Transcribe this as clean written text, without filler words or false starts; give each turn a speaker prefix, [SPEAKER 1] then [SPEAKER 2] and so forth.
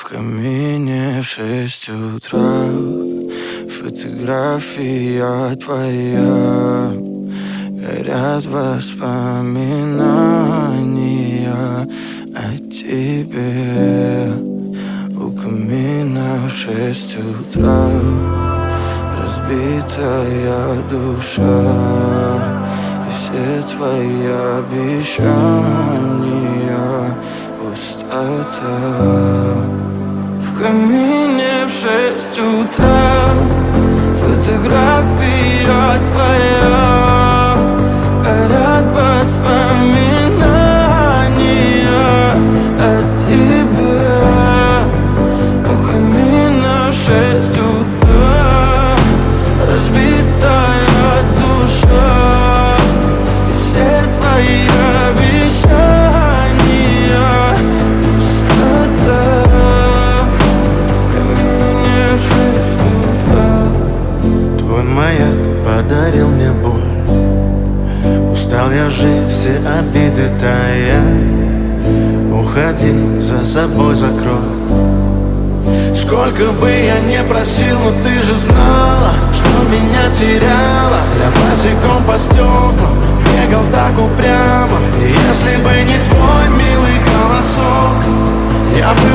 [SPEAKER 1] камине в 6 утра фотография твоя. Горят воспоминания о тебе. У камина в 6 утра разбитая душа, и все твои обещания пустота. В камине в 6 утра фотография твоя. Горят воспоминания о тебе. У камина в 6 утра разбитая душа, и все твои обещания пустота. В камине в 6 утра.
[SPEAKER 2] Твой маяк подарил мне боль. Устал я жить, все обиды тая. Уходи, за собой закрой. Сколько бы я не просил, но ты же знала, что меня теряла. Я босиком по стеклам бегал так упрямо. И если бы не твой милый голосок, я бы